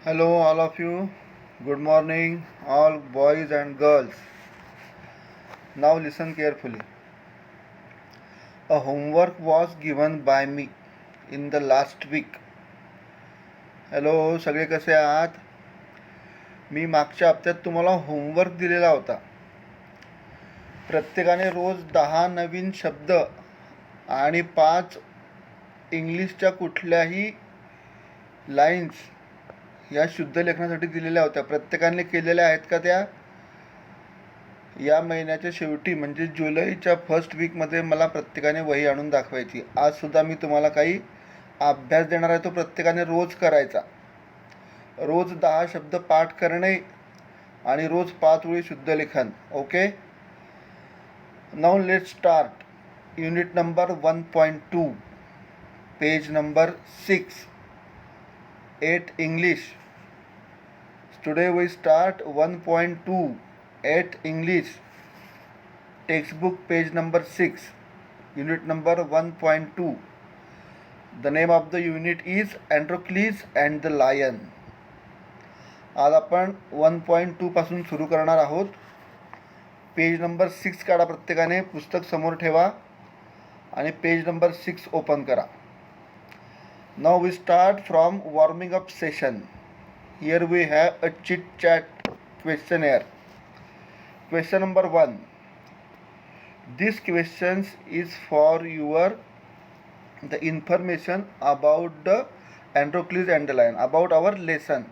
Hello, all of you. Good morning, all boys and girls. Now, listen carefully. A homework was given by me in the last week. Hello, सगळे कसे आहात? मी मागच्या हप्त्यात तुम्हाला homework दिलेला होता. प्रत्येकाने रोज 10 नवीन शब्द आणि 5 इंग्लिशच्या कुठल्याही लाईन्स या शुद्ध लेखनासाठी दिलेल्या होत्या. प्रत्येकाने केलेल्या आहेत का त्या? या महिन्याच्या शेवटी म्हणजे जुलैच्या फर्स्ट वीकमध्ये मला प्रत्येकाने वही आणून दाखवायची. आजसुद्धा मी तुम्हाला काही अभ्यास देणार आहे, तो प्रत्येकाने रोज करायचा. रोज 10 शब्द पाठ करणे आणि रोज 5 वेळी शुद्ध लेखन. Okay, now let's start. Unit number 1.2, page number 6, 8 English. Today we start 1.2, 8 English, textbook page number 6, unit number 1.2. The name of the unit is Androcles and the Lion. आज आपण 1.2 पासून सुरू करणार आहोत. पेज नंबर 6 काढा, प्रत्येकाने पुस्तक समोर ठेवा आणि पेज नंबर 6 ओपन करा. Now we start from warming up session. Here we have a chit chat questionnaire. Question number 1. This question is for the information about the Androcles and the Lion, about our lesson.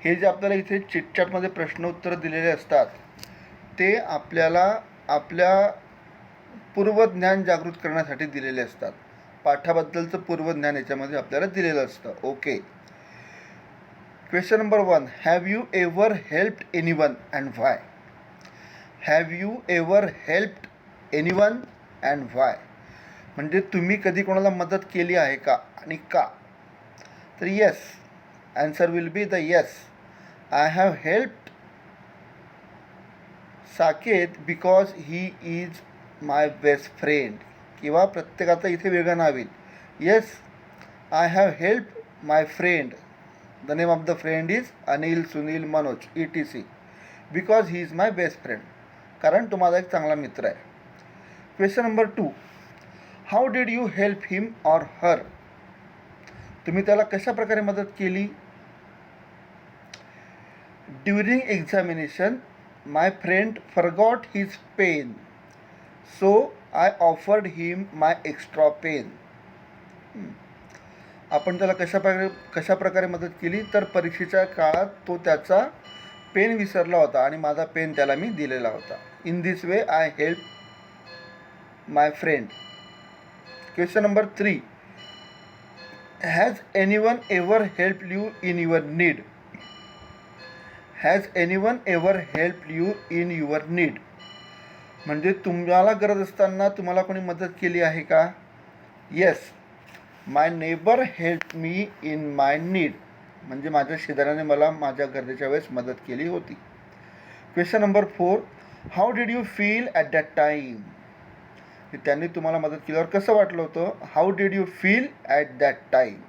हे जे आपल्याला इथे चिटचॅटमध्ये प्रश्न उत्तर दिलेले असतात ते आपल्याला आपल्या पूर्वज्ञान जागृत करण्यासाठी दिलेले असतात. पाठाबद्दलचं पूर्वज्ञान याच्यामध्ये आपल्याला दिलेलं असतं. Okay. Question number 1. Have you ever helped anyone and why? Have you ever helped anyone and why म्हणजे तुम्ही कधी कोणाला मदत केली आहे का आणि का? तर yes, answer will be the yes. I have helped Saket because he is my best friend. किंवा प्रत्येकाचं इथे वेगळं नाव येईल. Yes, I have helped my friend. The name of the friend is Anil, Sunil, Manoj ETC. Because he is my best friend, कारण तो माझा एक चांगला मित्र आहे. Question number 2. How did you help him or हर? तुम्ही त्याला कशा प्रकारे मदत केली? During examination my friend forgot his pen, so I offered him my extra pen. आपण त्याला कशा प्रकारे मदत केली? तर परीक्षेच्या काळात तो त्याचा पेन विसरला होता आणि माझा पेन त्याला मी दिलेला होता. In this way I help my friend. Question number 3. Has anyone ever help you in your need? Has anyone ever help you in your need म्हणजे तुम्हाला गरज असताना तुम्हाला कोणी मदत केली आहे का? Yes, my neighbour help me in my need म्हणजे माझ्या शेजाऱ्याने मला माझ्या गरजेच्या वेळेस मदत केली होती. Question number 4. How did you feel at that time? त्यांनी तुम्हाला मदत केल्यावर कसं वाटलं होतं? How did you feel at that time?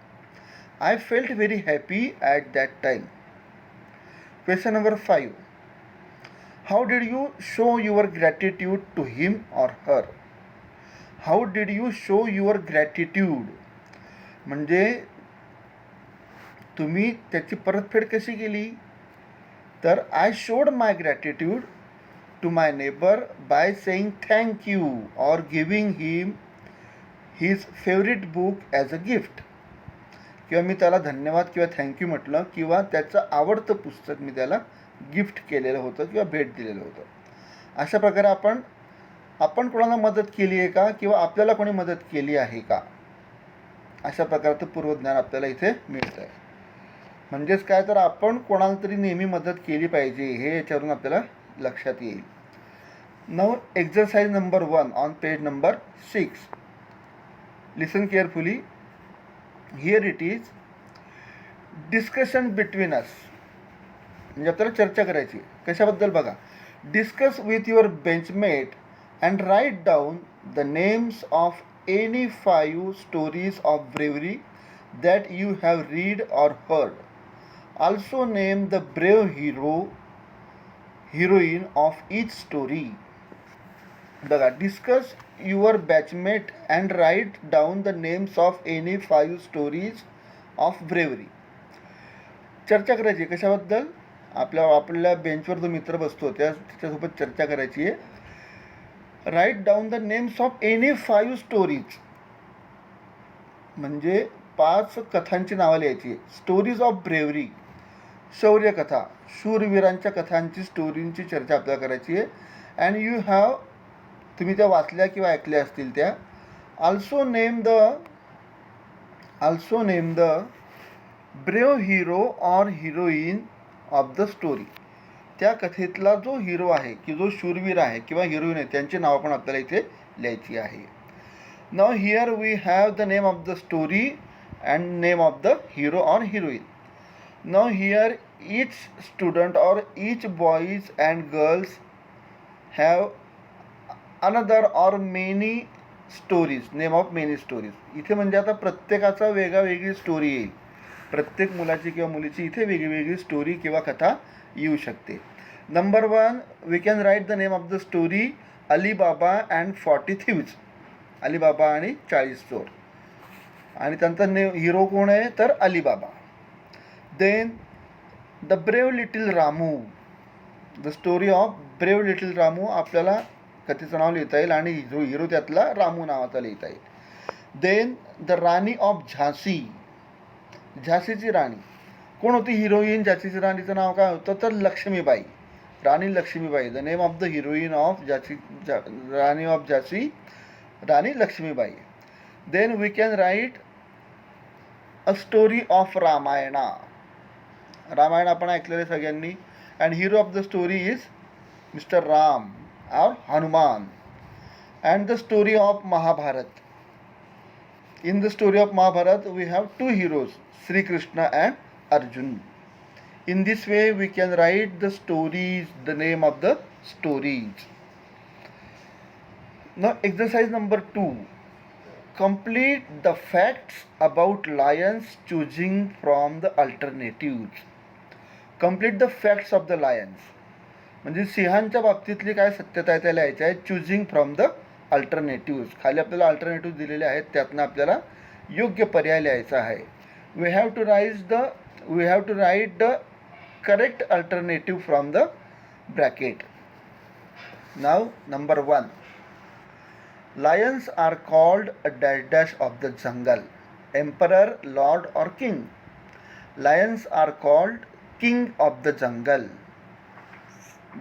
I felt very happy at that time. Question number 5. How did you show your gratitude to him or her? How did you show your gratitude म्हणजे तुम्ही त्याची परतफेड कशी केली? तर I showed my gratitude to my neighbour by saying thank you or giving him his favourite book as a gift. किंवा मी त्याला धन्यवाद किंवा थँक्यू म्हटलं किंवा त्याचं आवडतं पुस्तक मी त्याला गिफ्ट केलेलं होतं किंवा भेट दिलेलं होतं. अशा प्रकारे आपण कोणाला मदत केली आहे का किंवा आपल्याला कोणी मदत केली आहे का? अशा प्रकारचं पूर्वज्ञान आपल्याला इथे मिळतं आहे. म्हणजेच काय, तर आपण कोणाला तरी नेहमी मदत केली पाहिजे हे याच्यावरून आपल्याला लक्षात येईल. Now exercise number 1 on page number 6. Listen carefully. Here it is. Discussion between us म्हणजे आपल्याला चर्चा करायची. कशाबद्दल बघा. Discuss with your benchmate and write down the names of any 5 stories of bravery that you have read or heard. Also name the brave hero, heroine of each story. बघा, discuss your batchmate and write down the names of any 5 stories of bravery. चर्चा करायची कशाबद्दल? आपल्या बेंचवर जो मित्र बसतो त्याच्यासोबत चर्चा करायची आहे. Write down the names of any 5 stories, म्हणजे 5 कथांची नावं लिहायची. स्टोरीज ऑफ ब्रेवरी, शौर्यकथा, शूरवीरांच्या कथांची स्टोरींची चर्चा आपल्याला करायची आहे. अँड यू हॅव, तुम्ही त्या वाचल्या किंवा ऐकल्या असतील त्या. Also name the brave hero or heroine of the story. त्या कथेतला जो हिरो आहे की जो शूरवीर आहे किंवा हिरोईन आहे त्यांची नावं पण आपल्याला इथे लिहायची आहे. नाव here we have the name of the story and name of the hero or heroine. नाव here each student or each boys and girls have another or many stories, name of many stories. इथे म्हणजे आता प्रत्येकाचा वेगळी story येईल. प्रत्येक मुलाची किंवा मुलीची इथे वेगळी स्टोरी किंवा कथा येऊ शकते. Number 1, we can write the name of the story Ali Baba and 40 thieves. Ali Baba आणि 40 चोर. आणि त्यांचा हिरो कोण आहे तर Ali Baba. Then the brave little Ramu, the story of brave little Ramu. आपल्याला कथेचं नाव लिहिता येईल आणि जो हिरो त्यातला रामू नावाचा लिहिता येईल. देन द राणी ऑफ झाशी, झाशीची राणी. कोण होती हिरोईन? झाशीची राणीचं नाव काय होतं तर Lakshmibai, Rani Lakshmibai. The name of the heroine of Rani of झाशी, Rani Lakshmibai. Then we can write a story of Ramayana. Ramayan आपण ऐकलेलं सगळ्यांनी. And hero of the story is mister Ram और Hanuman. And the story of Mahabharat. In the story of Mahabharat we have 2 heroes, Sri Krishna and Arjun. In this way we can write the stories, the name of the stories. Now exercise number 2. Complete the facts about lions choosing from the alternatives. Complete the facts of the lions. म्हणजे सिंहांच्या बाबतीतली काय सत्यता आहे त्या लिहायच्या आहे. Choosing from the alternatives. खाली आपल्याला अल्टरनेटिव्ह दिलेले आहेत, त्यातनं आपल्याला योग्य पर्याय लिहायचा आहे. We have to write the correct alternative from the bracket. Now number 1. Lions are called a dash dash of the jungle. Emperor, lord और king. Lions are called king of the jungle.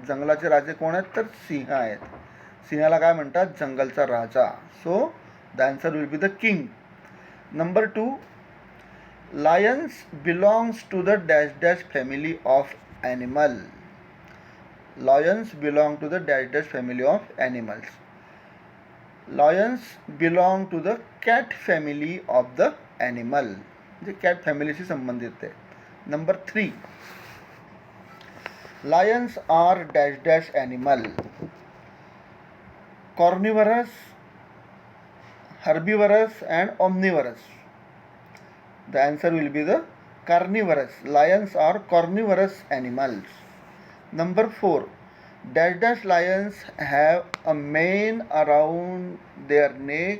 जंगलाचे राजे कोण आहेत तर सिंह आहेत. सिंहाला काय म्हणतात? जंगलचा राजा. So the answer will be the king. Number 2, lions belongs to the dash dash family of animal. Lions belong to the dash dash family of animals. Lions belong to the cat family of the animal. म्हणजे cat फॅमिलीशी संबंधित आहे. Number 3, lions are dash dash animal. Carnivorous, herbivorous and omnivorous. The answer will be the carnivorous. Lions are carnivorous animals. Number 4, dash dash lions have a mane around their neck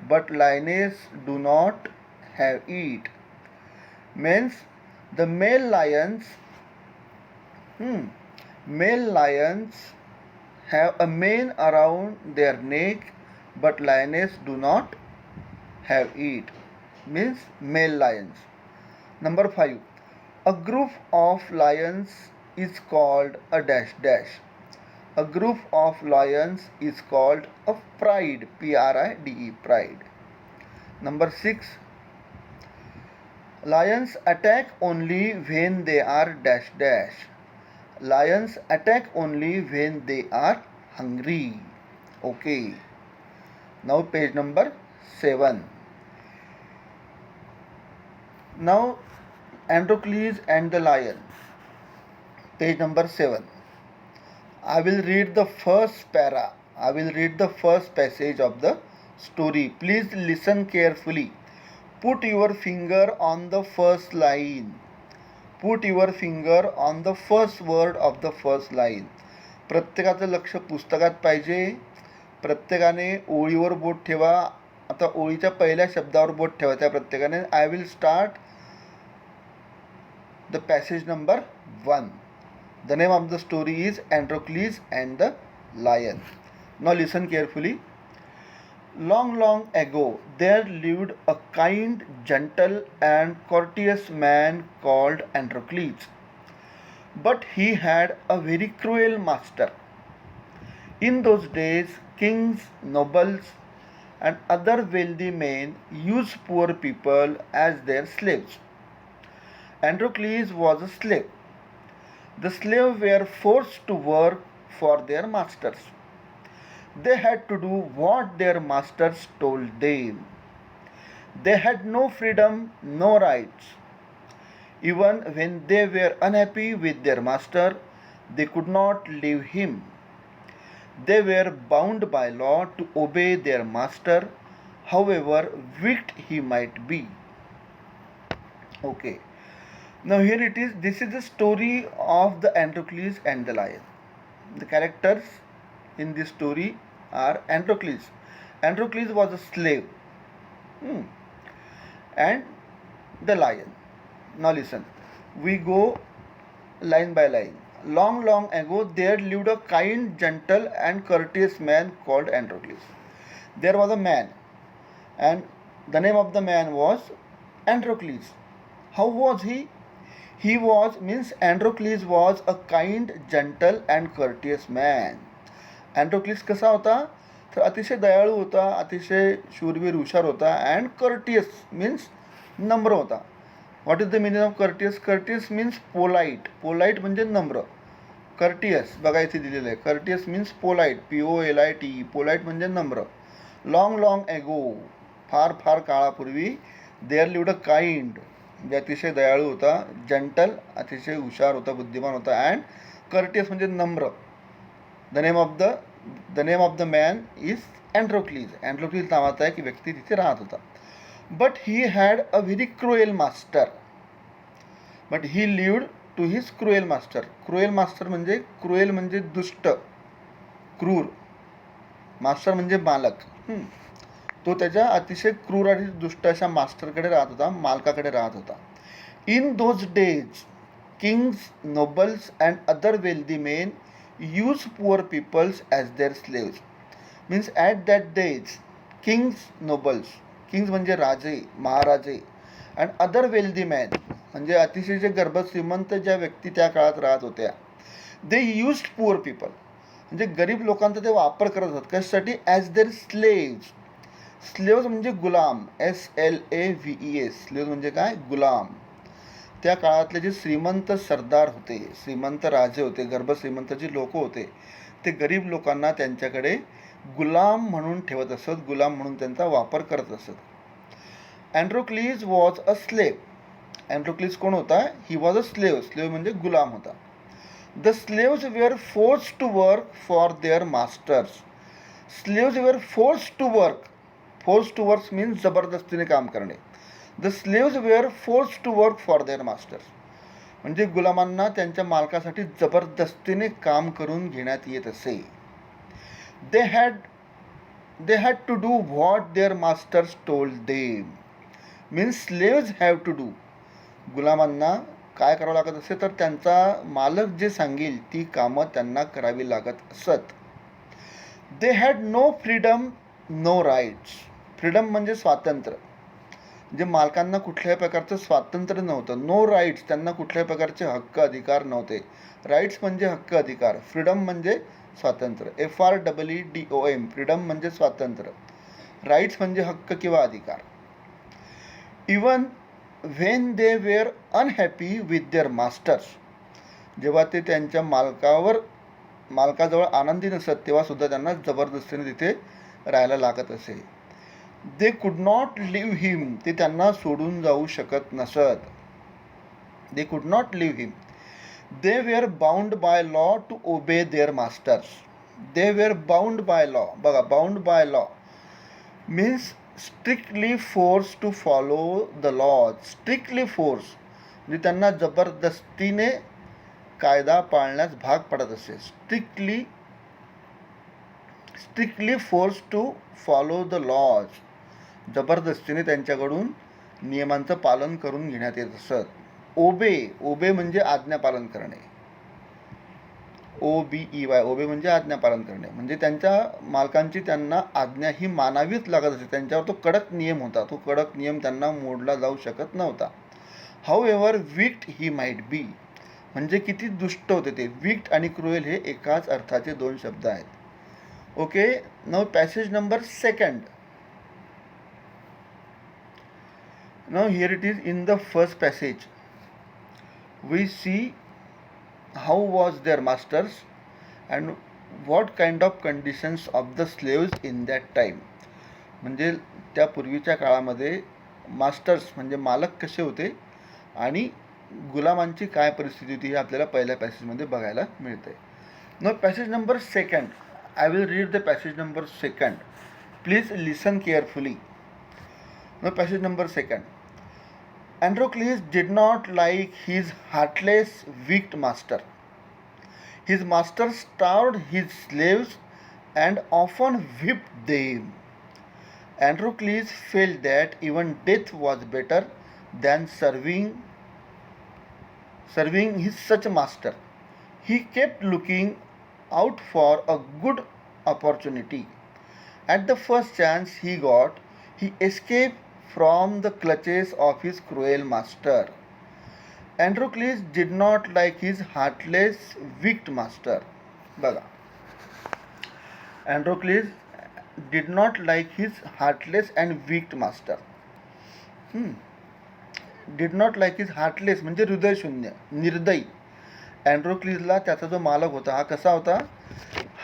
but lioness do not have it. Means the male lions have a mane around their neck but lioness do not have it. Means male lions. Number 5, a group of lions is called a dash dash. A group of lions is called a pride. Pride, pride. Number 6, lions attack only when they are dash dash. Lions attack only when they are hungry. Okay. Now page number 7. Now Androcles and the lion. Page number 7. I will read the first passage of the story. Please listen carefully. Put your finger on the first line. Put your finger on the first word of the first line. प्रत्येकाचं लक्ष पुस्तकात पाहिजे. प्रत्येकाने ओळीवर बोट ठेवा. आता ओळीच्या पहिल्या शब्दावर बोट ठेवा त्या प्रत्येकाने. I will start the passage number 1. The name of the story is Androcles and the lion. Now listen carefully. Long, long ago, there lived a kind, gentle, and courteous man called Androcles. But he had a very cruel master. In those days, kings, nobles, and other wealthy men used poor people as their slaves. Androcles was a slave. The slaves were forced to work for their masters. They had to do what their masters told them. They had no freedom, no rights. Even when they were unhappy with their master, they could not leave him. They were bound by law to obey their master, however wicked he might be. Okay. Now here it is. This is the story of the Androcles and the lion. The characters in this story are Androcles. Androcles was a slave and the lion. Now listen, we go line by line. Long, long ago there lived a kind, gentle and courteous man called Androcles. There was a man and the name of the man was Androcles. How was he? He was means Androcles was a kind, gentle and courteous man. अँड्रोक्लिस कसा होता तर अतिशय दयाळू होता, अतिशय शूरवीर हुशार होता. अँड कर्टियस मीन्स नम्र होता. What is the meaning of courteous? Courteous means polite. Polite म्हणजे नम्र. कर्टियस बघा इथे दिलेलं आहे. Courteous means polite, POLIT. Polite म्हणजे नम्र. लॉंग लॉंग एगो, फार फार काळापूर्वी, देअर लिव्ड अ काइंड म्हणजे अतिशय दयाळू होता, जंटल अतिशय हुशार होता, बुद्धिमान होता, अँड कर्टियस म्हणजे नम्र. The name of the man is Androcles. Androcles नावाचा एक व्यक्ती तिथे राहत होता. But he had a very cruel master. But he lived to his cruel master. Cruel master म्हणजे क्रुएल म्हणजे दुष्ट, क्रूर. मास्टर म्हणजे मालक. तो त्याच्या अतिशय क्रूर आणि दुष्ट अशा मास्टरकडे राहत होता, मालकाकडे राहत होता. In those days Kings, nobles and other wealthy main use poor peoples as their slaves. Means at that days kings, nobles, kings म्हणजे राजे, महाराजे, and other wealthy men म्हणजे अतिशय जे गर्भ श्रीमंत ज्या व्यक्ती त्या काळात राहत होत्या, they used poor people म्हणजे गरीब लोकांचा ते वापर करत होतात. कशासाठी? as their slaves. slaves म्हणजे गुलाम, SLAVES. slaves म्हणजे काय? गुलाम. त्या काळातले जे श्रीमंत सरदार होते, श्रीमंत राजे होते, गर्भश्रीमंत जी लोक होते, ते गरीब लोकांना त्यांच्याकडे गुलाम म्हणून ठेवत असत, गुलाम म्हणून त्यांचा वापर करत असत. अँड्रोक्लीज वॉज अ स्लेव. अँड्रोक्लीज कोण होता? He was a slave. Slave म्हणजे गुलाम होता. The slaves were forced to work for their masters. Slaves were forced to work. Forced to work means जबरदस्तीने काम करणे. The slaves were forced to work for their masters म्हणजे गुलामांना त्यांच्या मालकासाठी जबरदस्तीने काम करून घेण्यात येत असे. They had to do what their masters told them. Means slaves have to do. गुलामांना काय करावं लागत असे तर त्यांचा मालक जे सांगेल ती कामं त्यांना करावी लागत असत. They had no freedom, no rights. Freedom म्हणजे स्वातंत्र्य. म्हणजे मालकांना कुठल्याही प्रकारचं स्वातंत्र्य नव्हतं. नो राईट्स, त्यांना कुठल्याही प्रकारचे हक्क अधिकार नव्हते. राईट्स म्हणजे हक्क अधिकार, फ्रीडम म्हणजे स्वातंत्र्य. FREEDOM. फ्रीडम म्हणजे स्वातंत्र्य, राईट्स म्हणजे हक्क किंवा अधिकार. Even when they were unhappy with their masters. जेव्हा ते त्यांच्या मालकाजवळ आनंदी नसत तेव्हा सुद्धा त्यांना जबरदस्तीने तिथे राहायला लागत असे. दे कुड नॉट लिव्ह हिम. ते त्यांना सोडून जाऊ शकत नसत. They could not leave him. They were bound by law to obey their masters. They were bound by law. बघा, bound by law means strictly force to follow the law. Strictly force म्हणजे त्यांना जबरदस्तीने कायदा पाळण्यास भाग पडत असे. Strictly force to follow the laws. जबरदस्तीने त्यांच्याकडून नियमांचं पालन करून घेण्यात येत असत. ओबे म्हणजे आज्ञापालन करणे. OBEY ओबे म्हणजे आज्ञापालन करणे. म्हणजे त्यांच्या मालकांची त्यांना आज्ञा ही मानावीच लागत असे. त्यांच्यावर तो कडक नियम होता. तो कडक नियम त्यांना मोडला जाऊ शकत नव्हता. हाऊएव्हर विक्ट ही माइट बी. म्हणजे किती दुष्ट होते ते. विक्ट आणि क्रुएल हे एकाच अर्थाचे दोन शब्द आहेत. Okay, now passage number 2. Now here it is in the first passage. We see how was their masters and what kind of conditions of the slaves in that time. म्हणजे त्या पूर्वीच्या काळामध्ये मास्टर्स म्हणजे मालक कसे होते आणि गुलामांची काय परिस्थिती होती हे आपल्याला पहिल्या पॅसेजमध्ये बघायला मिळते. Now passage number 2. I will read the passage number 2. Please listen carefully. Now passage number 2. Androcles did not like his heartless, wicked master. His master starved his slaves and often whipped them. Androcles felt that even death was better than serving his such master. He kept looking out for a good opportunity. At the first chance he got, he escaped from the clutches of his cruel master. Androcles did not like his heartless, wicked master. बघा, Androcles did not like his heartless and wicked master. Did not like his heartless म्हणजे हृदयशून्य, निर्दयी. अँड्रोक्लिसला त्याचा जो मालक होता हा कसा होता?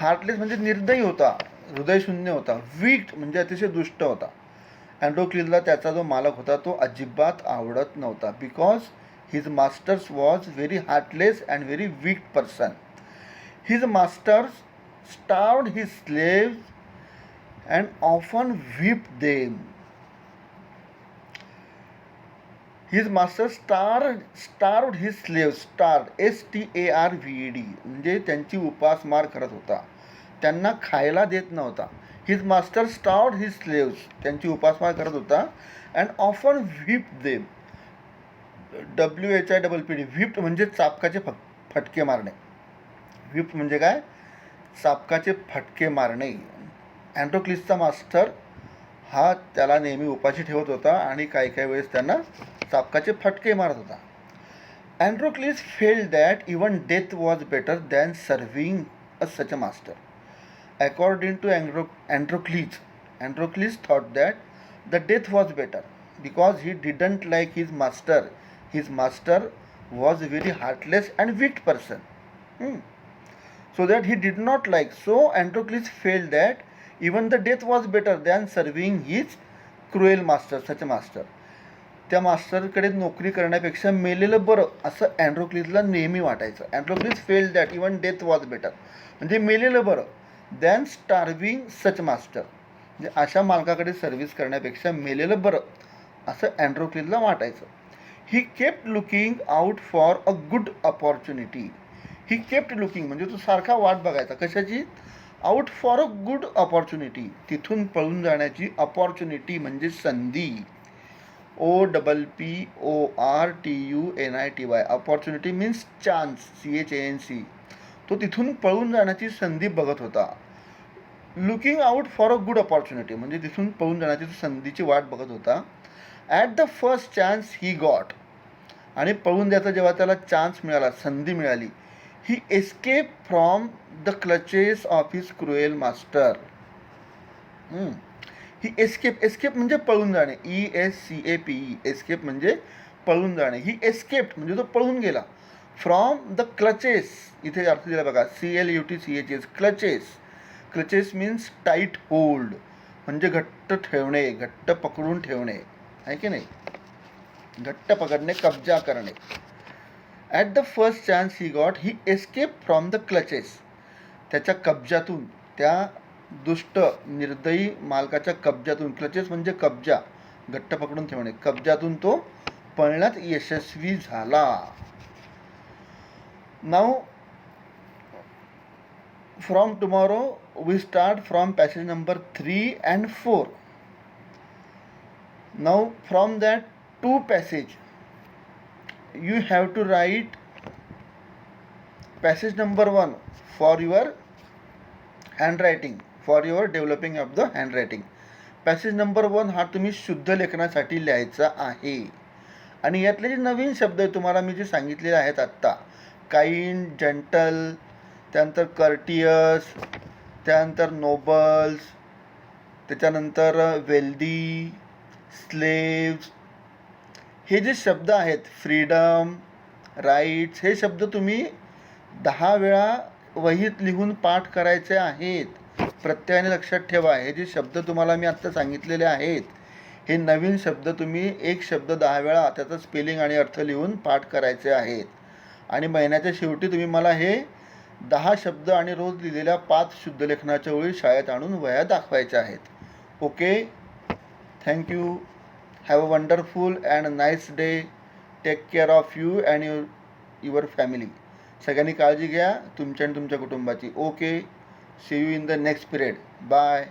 हार्टलेस म्हणजे निर्दयी होता, हृदयशून्य होता. विक्ड म्हणजे अतिशय दुष्ट होता. अँड्रोक्लिसला त्याचा जो मालक होता तो अजिबात आवडत नव्हता. Because his masters was very heartless and very weak person. His masters starved his slaves and often whip them. His master starved his slaves. Starved STARVED म्हणजे त्यांची उपासमार करत होता, त्यांना खायला देत नव्हता. His master starved his slaves त्यांची उपासमार करत होता. And often whip them. WHIPPD. Whipped म्हणजे चाबकाचे फटके मारणे. व्हिप म्हणजे काय? चाबकाचे फटके मारणे. अँड्रोक्लिसचा मास्टर हा त्याला नेहमी उपाशी ठेवत होता आणि काही काही वेळेस त्यांना चाबकाचे फटके मारत होता. Androcles felt that even death was better than serving such a master. According to Androcles thought that the death was better because he didn't like his master. His master was a very heartless and wicked person. So that he did not like. So Androcles felt that even the death was better than serving his cruel master, such a master. त्या मास्टरकडे नोकरी करण्यापेक्षा मेलेलं बरं असं अँड्रोक्लिसला नेहमी वाटायचं. Androcles felt that even death was better म्हणजे मेलेलं बरं दॅन स्टार्विंग सच मास्टर म्हणजे अशा मालकाकडे सर्व्हिस करण्यापेक्षा मेलेलं बरं असं अँड्रोक्लिसला वाटायचं. He kept looking out for a good opportunity. He kept looking म्हणजे तो सारखा वाट बघायचा. कशाची? Out for a good opportunity. तिथून पळून जाण्याची. अपॉर्च्युनिटी म्हणजे संधी. OPPORTUNITY. Opportunity means chance. CHANC. तो तिथून पळून जाण्याची संधी बघत होता. Looking out for a good opportunity म्हणजे तिथून पळून जाण्याची संधीची वाट बघत होता. At the first chance he got. आणि पळून द्यायचा जेव्हा त्याला चान्स मिळाला, संधी मिळाली, he escape from the clutches of his cruel master. He escape म्हणजे पळून जाणे. ESCAPE. एस्केप म्हणजे पळून जाणे. ही एस्केप्ड म्हणजे तो पळून गेला. From the clutches. इथे अर्थ दिला बघा. CLUTCHES. Clutches means tight hold म्हणजे घट्ट ठेवणे, घट्ट पकडून ठेवणे, आहे की नाही? घट्ट पकडणे, कब्जा करणे. At the first chance he got he escape from the clutches. त्याच्या कब्जातून, त्या दुष्ट निर्दयी मालकाच्या कब्जातून. क्लचेस म्हणजे कब्जा, घट्ट पकडून ठेवणे. कब्जातून तो पळण्यात यशस्वी झाला. Now from tomorrow we start from passage number 3 and 4. Now from that 2 passage you have to write passage number 1 for your handwriting, for your developing of the handwriting. Passage number 1 हा तुम्ही शुद्ध लेखनासाठी लिहायचा आहे. आणि यातले जे नवीन शब्द आहे तुम्हाला मी जे सांगितलेले आहेत आत्ता, काइंड, जंटल, त्यानंतर कर्टियस, त्यानंतर नोबल्स, त्याच्यानंतर वेल्दी, स्लेव्स, हे जे शब्द आहेत, फ्रीडम, राईट्स, हे शब्द तुम्ही 10 वेळा वहीत लिहून पाठ करायचे आहेत. प्रत्येकाने लक्षात ठेवा, हे जे शब्द तुम्हाला मी आत्ता सांगितलेले आहेत, हे नवीन शब्द तुम्ही एक शब्द 10 वेळा त्याचा स्पेलिंग आणि अर्थ लिहून पाठ करायचे आहेत. आणि महिन्याच्या शेवटी तुम्ही मला हे 10 शब्द आणि रोज लिहिलेल्या 5 शुद्ध लेखनाच्या ओळी शाळेत आणून वह्या दाखवायच्या आहेत. Okay, thank you. Have a wonderful and nice day. Take care of you and your family. सगळ्यांनी काळजी घ्या तुमच्या आणि तुमच्या कुटुंबाची. Okay, see you in the next period. Bye.